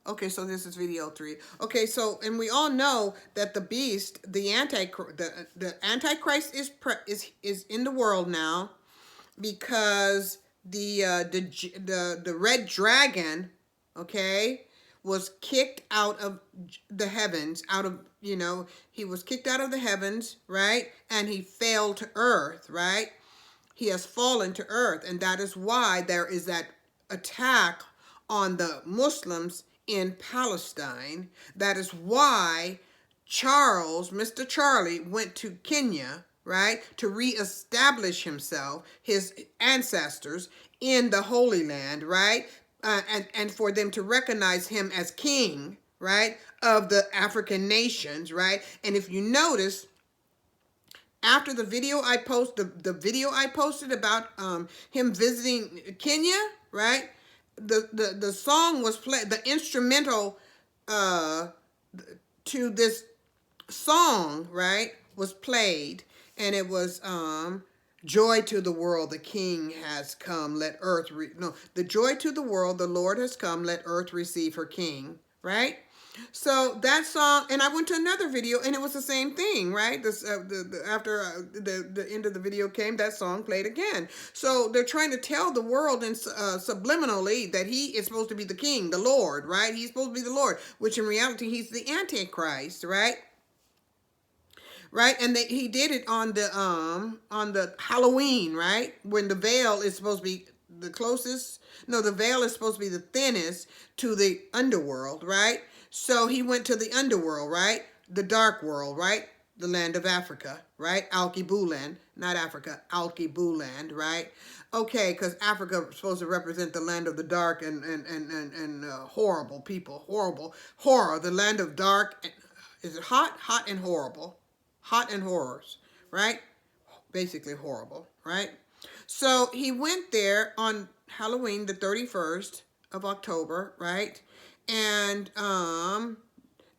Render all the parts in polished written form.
Okay, so this is video 3. Okay, so and we all know that the beast, the antichrist is in the world now because the red dragon, okay, was kicked out of the heavens, out of, he was kicked out of the heavens, right? And he fell to earth, right? He has fallen to earth, and that is why there is that attack on the Muslims in Palestine. That is why Charles, Mr. Charlie, went to Kenya, right, to reestablish himself, his ancestors in the Holy Land, right, and for them to recognize him as king, right, of the African nations, right. And if you notice, after the video I the video I posted about him visiting Kenya, right? The song was played, the instrumental uh to this song, right, was played, and it was joy to the world, the king has come, let earth no, the joy to the world, the Lord has come, let earth receive her king, right? So that song, and I went to another video, and it was the same thing, right? This after the end of the video came, that song played again. So they're trying to tell the world, and subliminally, that he is supposed to be the king, the Lord, right? He's supposed to be the Lord, which in reality he's the Antichrist, right? Right, and he did it on the Halloween, right, when the veil is supposed to be the closest, no, the veil is supposed to be the thinnest to the underworld, right? So he went to the underworld, right, the dark world, right, the land of Africa, right, Alkebuland, not Africa, Alkebuland, right? Okay, because Africa is supposed to represent the land of the dark and horrible people, horror, the land of dark. Is it hot and horrible? Hot and horrors, right? Basically horrible, right? So he went there on Halloween, the 31st of October, right? And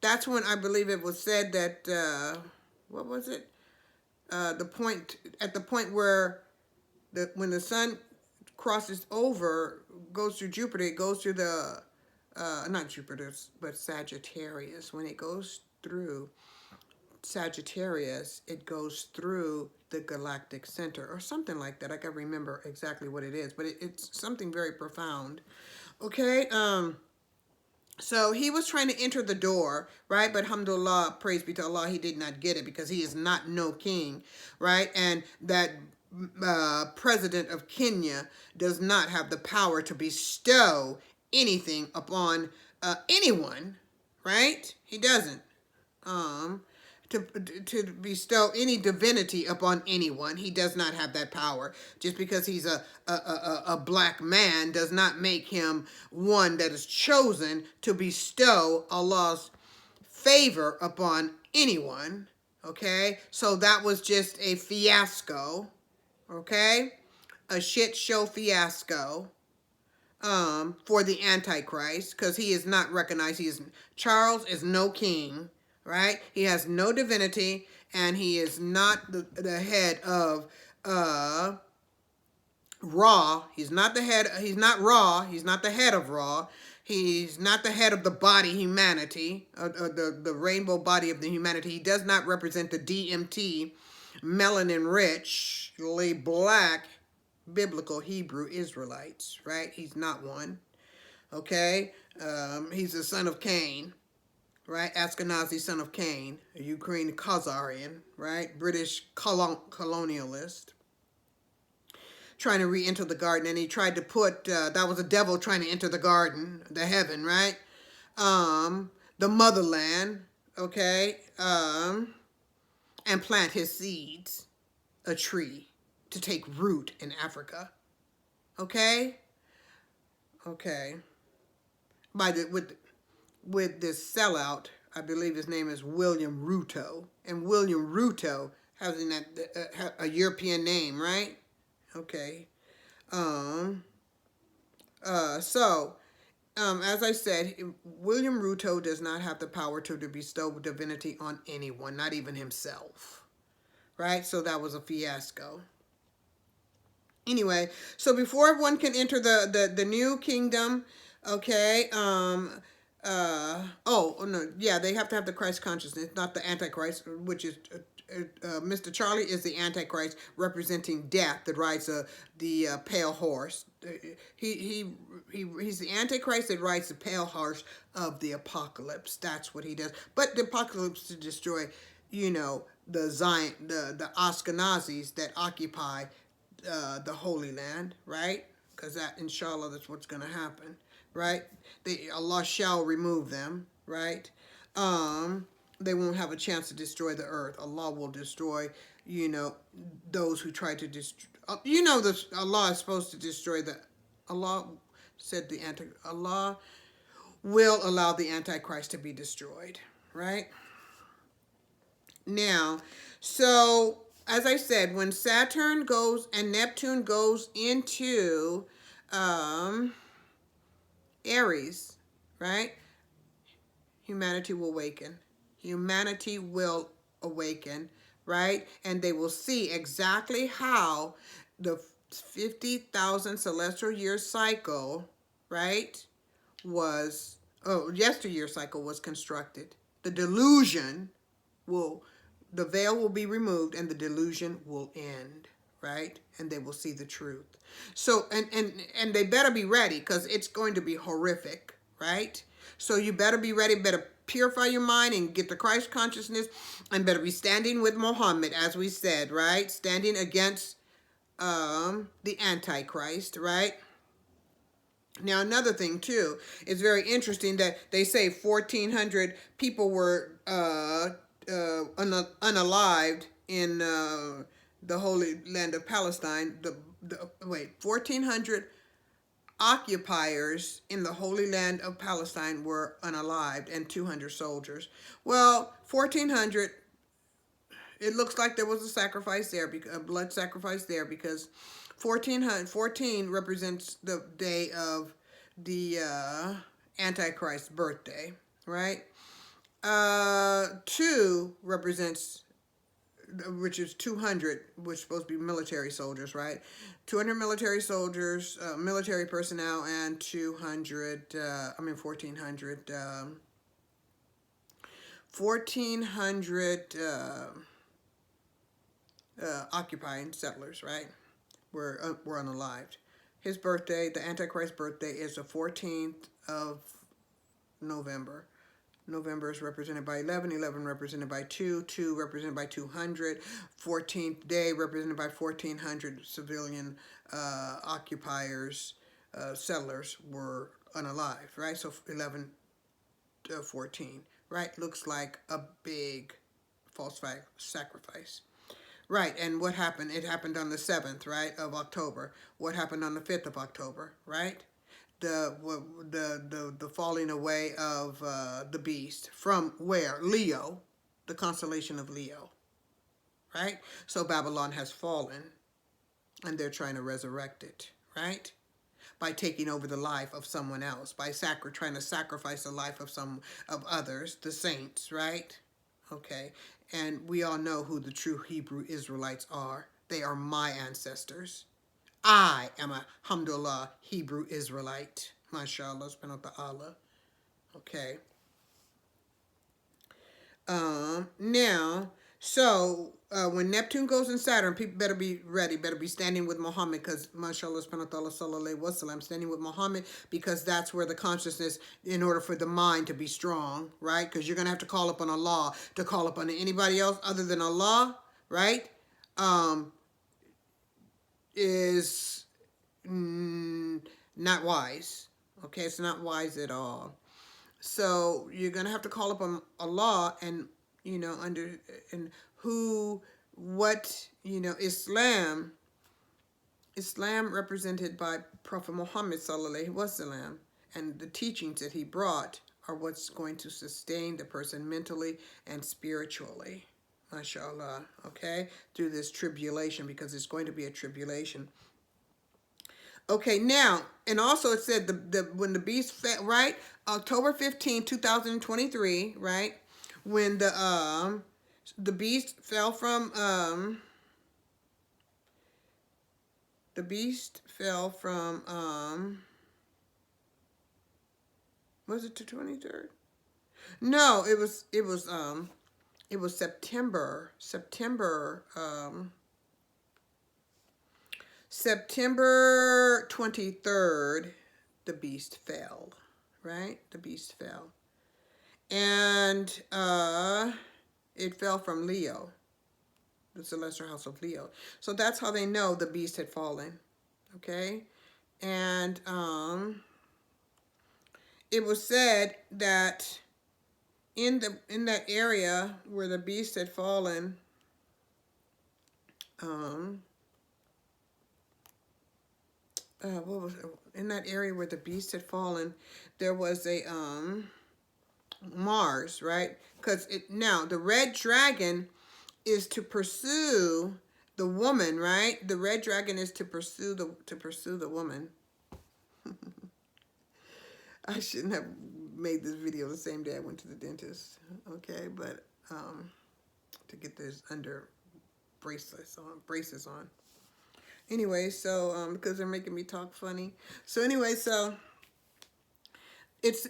that's when I believe it was said that, what was it? At the point where when the sun crosses over, goes through Jupiter, it goes through the, not Jupiter, but Sagittarius. When it goes through Sagittarius, it goes through the galactic center or something like that. I can't remember exactly what it is, but it's something very profound. Okay, so he was trying to enter the door, right? But alhamdulillah, praise be to Allah, he did not get it because he is not no king, right? And that president of Kenya does not have the power to bestow anything upon anyone, right? He doesn't. To bestow any divinity upon anyone. He does not have that power. Just because he's a black man does not make him one that is chosen to bestow Allah's favor upon anyone. Okay? So that was just a fiasco. Okay? A shit show fiasco for the Antichrist, because he is not recognized. Charles is no king. Right? He has no divinity, and he is not the head of Ra. He's not the head. He's not Ra. He's not the head of Ra. He's not the head of the body humanity, the rainbow body of the humanity. He does not represent the DMT, melanin rich, black, biblical Hebrew Israelites. Right? He's not one. Okay? He's the son of Cain. Right, Ashkenazi son of Cain, a Ukraine Khazarian, right, British colonialist, trying to re-enter the garden, and he tried to put, that was a devil trying to enter the garden, the heaven, right, the motherland, okay, and plant his seeds, a tree, to take root in Africa, okay, with this sellout, I believe his name is William Ruto, and William Ruto has a European name, right? Okay. As I said, William Ruto does not have the power to bestow divinity on anyone, not even himself, right? So that was a fiasco. Anyway, so before one can enter the new kingdom, okay, no, yeah, they have to have the Christ consciousness, not the Antichrist, which is Mr. Charlie is the Antichrist representing death that rides the pale horse. He's the Antichrist that rides the pale horse of the apocalypse. That's what he does. But the apocalypse to destroy, the Zion, the Ashkenazis that occupy the Holy Land, right? Because that, inshallah, that's what's going to happen, right? Allah shall remove them, right? They won't have a chance to destroy the earth. Allah will destroy, those who try to destroy. Allah is supposed to destroy Allah said Allah will allow the Antichrist to be destroyed, right? Now, so as I said, when Saturn goes and Neptune goes into Aries, right? Humanity will awaken. Humanity will awaken, right? And they will see exactly how the 50,000 celestial year cycle, right, yesteryear cycle was constructed. The delusion the veil will be removed and the delusion will end, right? And they will see the truth. So, and they better be ready because it's going to be horrific, right? So you better be ready, better purify your mind and get the Christ consciousness, and better be standing with Mohammed, as we said, right? Standing against the Antichrist, right? Now, another thing, too, it's very interesting that they say 1,400 people were unalived in the Holy Land of Palestine. 1,400 occupiers in the Holy Land of Palestine were unalived, and 200 soldiers. Well, 1,400, it looks like there was a sacrifice there, a blood sacrifice there, because 14 represents the day of the Antichrist's birthday, right? 2 represents, which is 200, which is supposed to be military soldiers, right? 200 military soldiers, military personnel, and 1,400 occupying settlers, right? Were unalived. His birthday, the Antichrist's birthday, is the 14th of November. November is represented by 11, 11 represented by 2, 2 represented by 200, 14th day represented by 1,400 civilian occupiers, settlers were unalived, right? So 11 to 14, right? Looks like a big false sacrifice. Right, and what happened? It happened on the 7th, right, of October. What happened on the 5th of October, right? The falling away of the beast from where? Leo, the constellation of Leo, right? So Babylon has fallen, and they're trying to resurrect it, right? By taking over the life of someone else, by trying to sacrifice the life of others, the saints, right? Okay, and we all know who the true Hebrew Israelites are. They are my ancestors. I am a, alhamdulillah, Hebrew Israelite. MashaAllah, subhanahu wa ta'ala. Okay. Now, so when Neptune goes in Saturn, people better be ready, better be standing with Muhammad, because MashaAllah, subhanahu wa ta'ala, sallallahu wa sallam, standing with Muhammad, because that's where the consciousness, in order for the mind to be strong, right? Because you're going to have to call upon Allah, to call upon anybody else other than Allah, right? Is not wise. Okay, it's not wise at all. So you're gonna have to call upon Allah, and Islam represented by Prophet Muhammad sallallahu alaihi wasallam, and the teachings that he brought are what's going to sustain the person mentally and spiritually, mashallah, okay, through this tribulation, because it's going to be a tribulation. Okay, now, and also it said when the beast fell, right? October 15, 2023, right? When the beast fell from was it the 23rd? No, it was September 23rd, the beast fell, right? The beast fell. And it fell from Leo, the celestial house of Leo. So that's how they know the beast had fallen, okay? And it was said that in that area where the beast had fallen, what was it? In that area where the beast had fallen, there was a Mars, right? Because it now the red dragon is to pursue the woman, right? The red dragon is to pursue the woman. I shouldn't have made this video the same day I went to the dentist, okay? But to get this under braces on. Anyway, so because they're making me talk funny. So anyway, so it's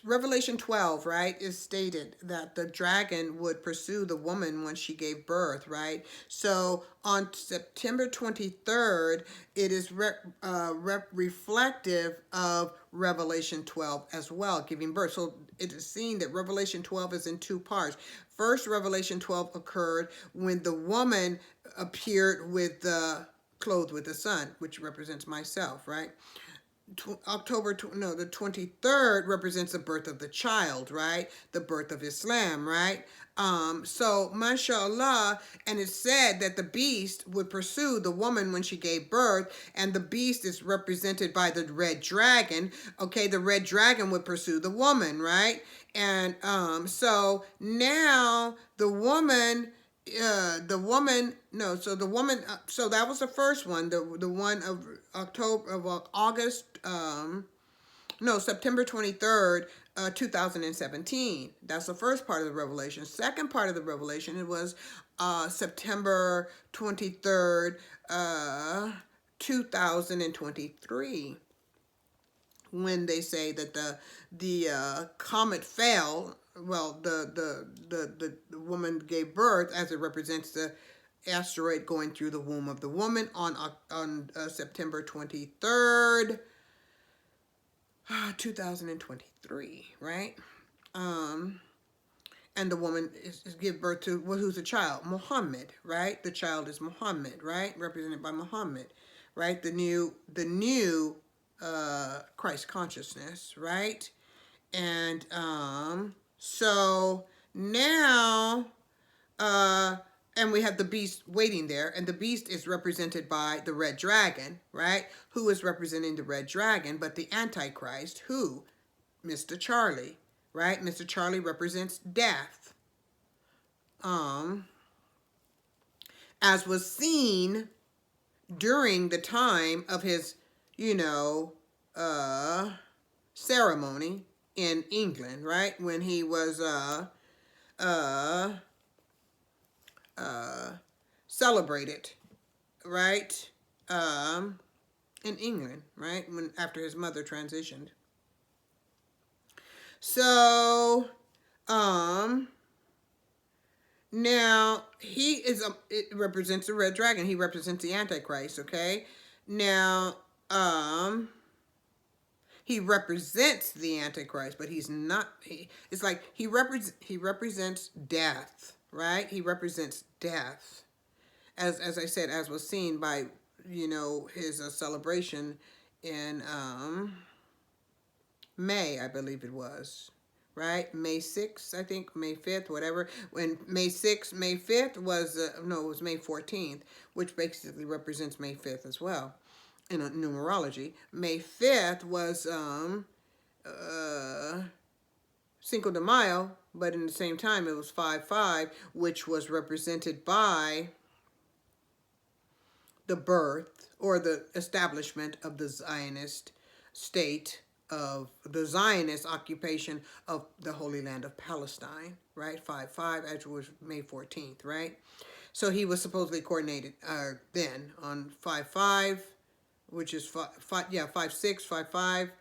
Revelation 12, right, is stated that the dragon would pursue the woman when she gave birth, right? So on September 23rd, it is reflective of Revelation 12 as well, giving birth. So it is seen that Revelation 12 is in two parts. First, Revelation 12 occurred when the woman appeared with the clothed with the sun, which represents myself, right? The 23rd represents the birth of the child, right? The birth of Islam, right? So, mashallah, and it said that the beast would pursue the woman when she gave birth, and the beast is represented by the red dragon. Okay, the red dragon would pursue the woman, right? And so now the woman so that was the first one, the one of August, September 23rd, 2017. That's the first part of the revelation. Second part of the revelation, it was September 23rd, 2023, when they say that the comet fell. Well, the woman gave birth, as it represents the asteroid going through the womb of the woman on September 23rd, 2023, right? And the woman is give birth to who's the child? Mohammed, right? The child is Mohammed, right? Represented by Mohammed, right? The new Christ consciousness, right? And so now and we have the beast waiting there, and the beast is represented by the red dragon, right? Who is representing the red dragon but the Antichrist? Who? Mr. Charlie, right? Mr. Charlie represents death, as was seen during the time of his ceremony in England, right? When he was celebrated, right? In England, right? After his mother transitioned. So, now it represents the red dragon. He represents the Antichrist, okay? Now, he represents the Antichrist, but he's not. It's like he represents death, right? He represents death, as I said, as was seen by his celebration in May, I believe it was, right? May 6th, I think, May 5th, whatever. When May 6th, May 5th was it was May 14th, which basically represents May 5th as well. In numerology, May 5th was Cinco de Mayo, but in the same time it was 5/5, which was represented by the birth or the establishment of the Zionist state, of the Zionist occupation of the Holy Land of Palestine, right? 5/5, as was May 14th, right? So he was supposedly coordinated then on 5/5. Which is 5/6, 5/5,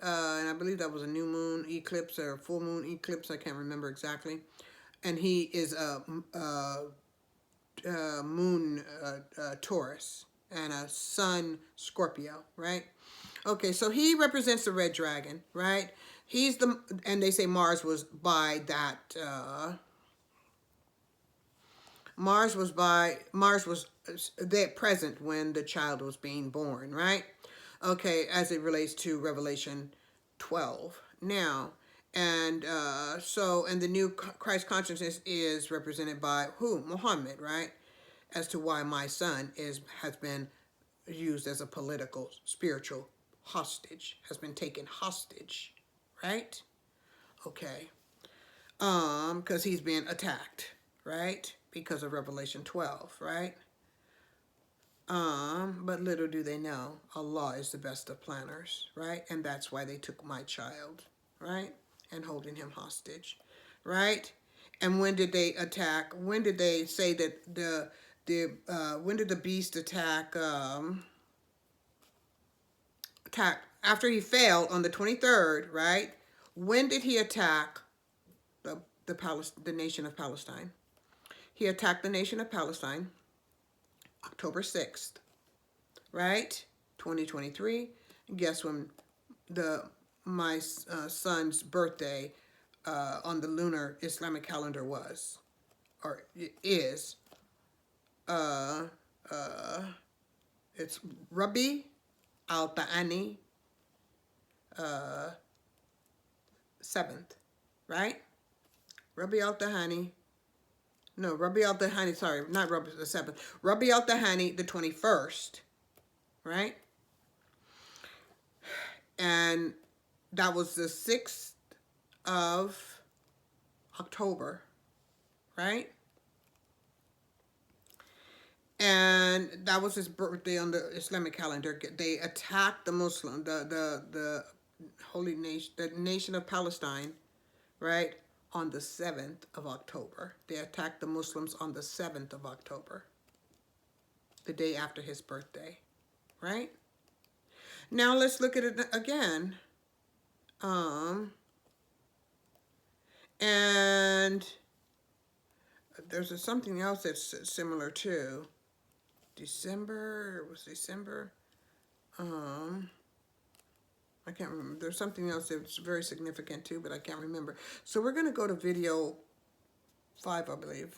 and I believe that was a new moon eclipse or full moon eclipse. I can't remember exactly. And he is a moon Taurus and a sun Scorpio, right? Okay, so he represents the red dragon, right? He's the, and they say Mars was by that, Mars was there present when the child was being born, right? Okay, as it relates to Revelation 12. Now, and and the new Christ consciousness is represented by who? Mohammed, right? As to why my son has been used as a political, spiritual hostage, has been taken hostage, right? Okay. Because he's being attacked, right? Because of Revelation 12, right? But little do they know, Allah is the best of planners, right? And that's why they took my child, right? And holding him hostage, right? And when did they attack? When did they say that when did the beast attack? Attack after he failed on the 23rd, right? When did he attack the nation of Palestine? He attacked the nation of Palestine October 6th, right? 2023. Guess when my son's birthday on the lunar Islamic calendar was, or is. Uh, uh, it's Rabi al-Thani 7th, right? Rabi al-Thani. No, Rabi al-Thani, sorry, not Rabi the 7th. Rabi al-Thani the 21st, right? And that was the 6th of October, right? And that was his birthday on the Islamic calendar. They attacked the Muslim, the holy nation, the nation of Palestine, right? On the 7th of October. They attacked the Muslims on the 7th of October, the day after his birthday, right? Now let's look at it again. And there's something else that's similar too. December, it was December. I can't remember. There's something else that's very significant too, but I can't remember. So we're going to go to video 5, I believe.